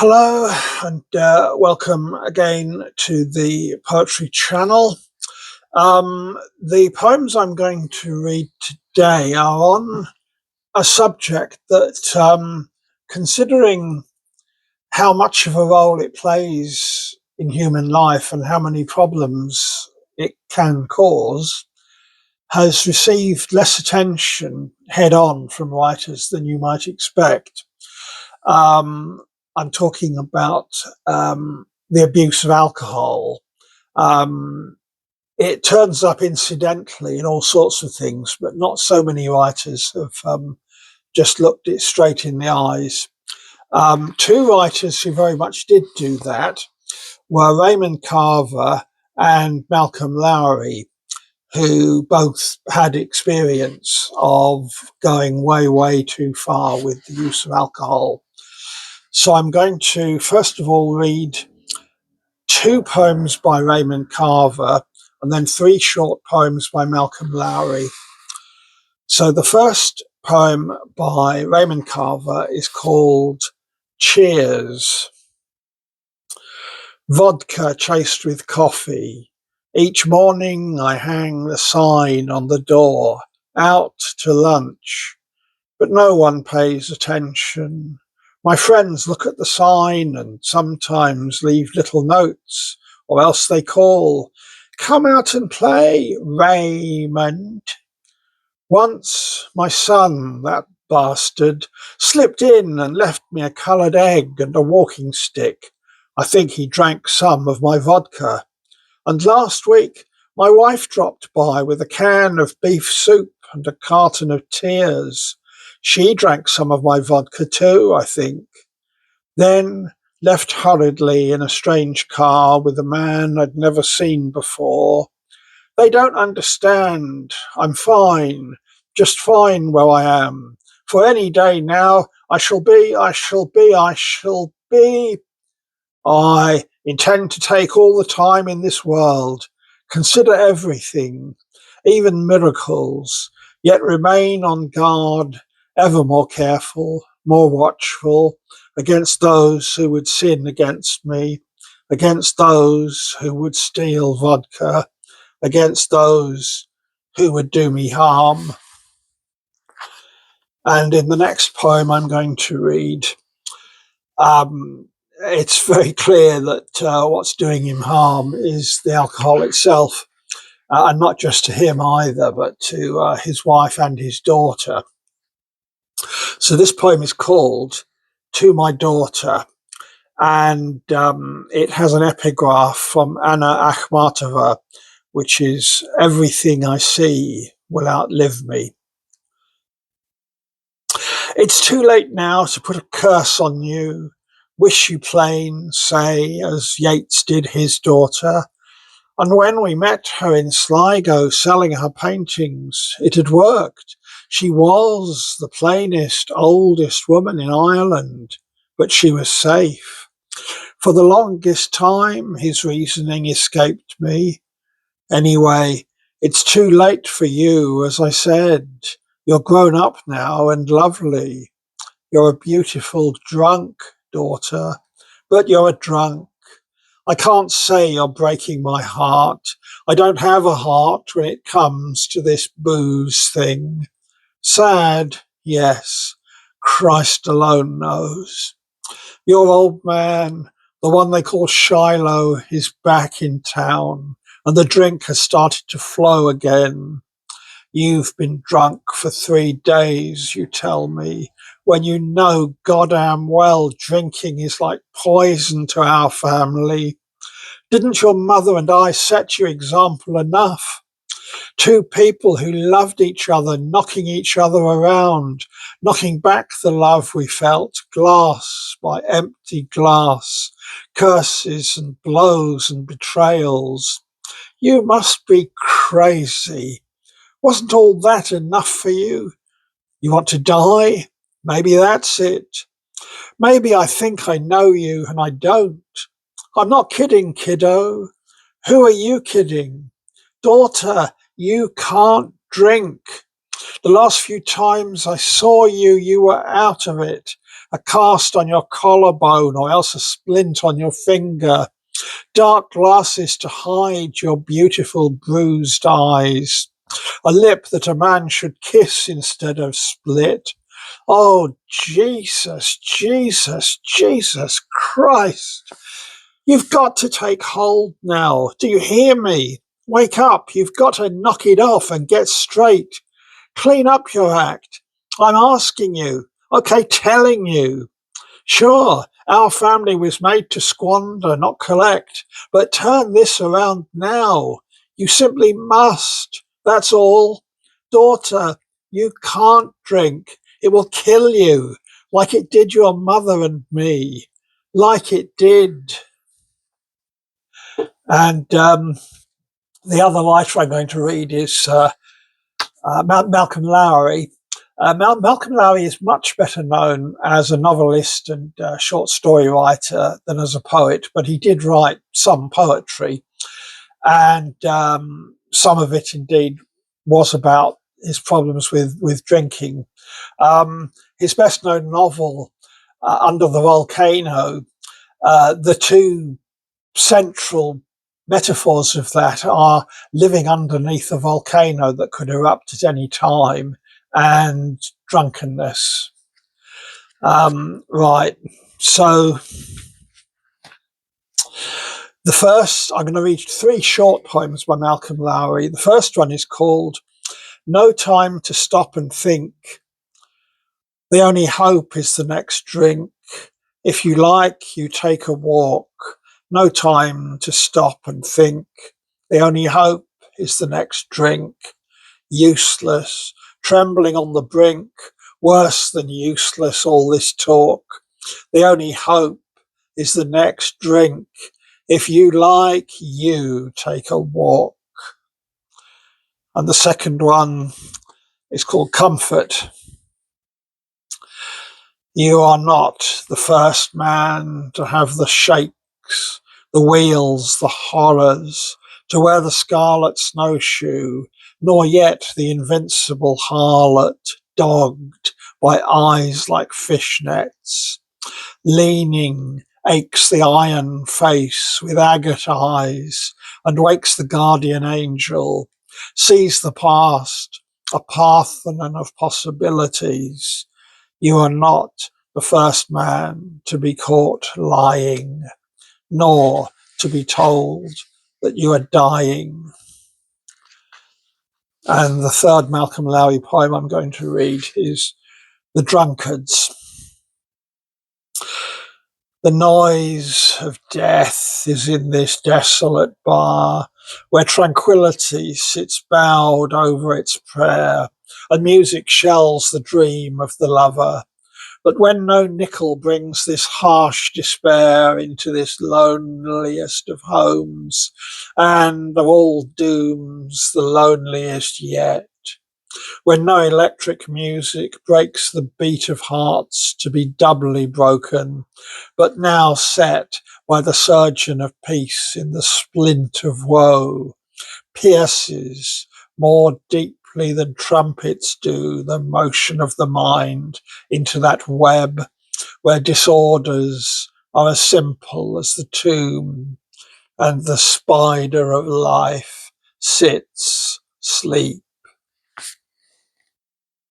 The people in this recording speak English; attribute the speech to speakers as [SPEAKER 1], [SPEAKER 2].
[SPEAKER 1] Hello and welcome again to the Poetry Channel. The poems I'm going to read today are on a subject that, considering how much of a role it plays in human life and how many problems it can cause, has received less attention head on from writers than you might expect. Um, I'm talking about the abuse of alcohol. Um, it turns up incidentally in all sorts of things, but not so many writers have just looked it straight in the eyes. Two writers who very much did do that were Raymond Carver and Malcolm Lowry, who both had experience of going way, way too far with the use of alcohol. So I'm going to, first of all, read two poems by Raymond Carver and then three short poems by Malcolm Lowry. So the first poem by Raymond Carver is called Cheers. Vodka chased with coffee. Each morning I hang the sign on the door, out to lunch, but no one pays attention. My friends look at the sign and sometimes leave little notes, or else they call, "Come out and play, Raymond." Once my son, that bastard, slipped in and left me a coloured egg and a walking stick. I think he drank some of my vodka. And last week, my wife dropped by with a can of beef soup and a carton of tears. She drank some of my vodka too, I think. Then left hurriedly in a strange car with a man I'd never seen before. They don't understand. I'm fine, just fine where I am. For any day now, I shall be. I intend to take all the time in this world, consider everything, even miracles, yet remain on guard, ever more careful, more watchful, against those who would sin against me, against those who would steal vodka, against those who would do me harm. And in the next poem I'm going to read, it's very clear that what's doing him harm is the alcohol itself, and not just to him either, but to his wife and his daughter. So this poem is called To My Daughter, and it has an epigraph from Anna Akhmatova, which is, "Everything I see will outlive me." It's too late now to put a curse on you. Wish you plain, say, as Yeats did his daughter. And when we met her in Sligo selling her paintings, it had worked. She was the plainest, oldest woman in Ireland, but she was safe. For the longest time, his reasoning escaped me. Anyway, it's too late for you, as I said. You're grown up now and lovely. You're a beautiful drunk, daughter, but you're a drunk. I can't say you're breaking my heart. I don't have a heart when it comes to this booze thing. Sad, yes. Christ alone knows. Your old man, the one they call Shiloh, is back in town, and the drink has started to flow again. You've been drunk for 3 days, you tell me, when you know goddamn well drinking is like poison to our family. Didn't your mother and I set you example enough? Two people who loved each other, knocking each other around, knocking back the love we felt, glass by empty glass, curses and blows and betrayals. You must be crazy. Wasn't all that enough for you? You want to die? Maybe that's it. Maybe I think I know you and I don't. I'm not kidding, kiddo. Who are you kidding? Daughter, you can't drink. The last few times I saw you, you were out of it. a cast on your collarbone, or else a splint on your finger, dark glasses to hide your beautiful bruised eyes, a lip that a man should kiss instead of split. Oh, Jesus, Jesus, Jesus Christ. You've got to take hold now. Do you hear me? Wake up. You've got to knock it off and get straight. Clean up your act. I'm asking you. Okay, telling you. Sure, our family was made to squander, not collect, but turn this around now. You simply must. That's all. Daughter, you can't drink. It will kill you, like it did your mother and me. Like it did. And the other writer I'm going to read is Malcolm Lowry. Malcolm Lowry is much better known as a novelist and short story writer than as a poet, but he did write some poetry, and some of it indeed was about his problems with drinking. His best known novel, Under the Volcano, the two central metaphors of that are living underneath a volcano that could erupt at any time and drunkenness. Right. So I'm going to read three short poems by Malcolm Lowry. The first one is called No Time to Stop and Think. The only hope is the next drink. If you like, you take a walk. No time to stop and think. The only hope is the next drink. Useless, trembling on the brink. Worse than useless, all this talk. The only hope is the next drink. If you like, you take a walk. And the second one is called Comfort. You are not the first man to have the shakes, the wheels, the horrors, to wear the scarlet snowshoe, nor yet the invincible harlot, dogged by eyes like fishnets. Leaning, aches the iron face with agate eyes, and wakes the guardian angel, sees the past, a Parthenon of possibilities. You are not the first man to be caught lying, nor to be told that you are dying. And the third Malcolm Lowry poem I'm going to read is The Drunkards. The noise of death is in this desolate bar, where tranquility sits bowed over its prayer, and music shells the dream of the lover. But when no nickel brings this harsh despair into this loneliest of homes, and of all dooms the loneliest yet, when no electric music breaks the beat of hearts to be doubly broken, but now set by the surgeon of peace in the splint of woe, pierces more deeply than trumpets do the motion of the mind into that web where disorders are as simple as the tomb, and the spider of life sits sleek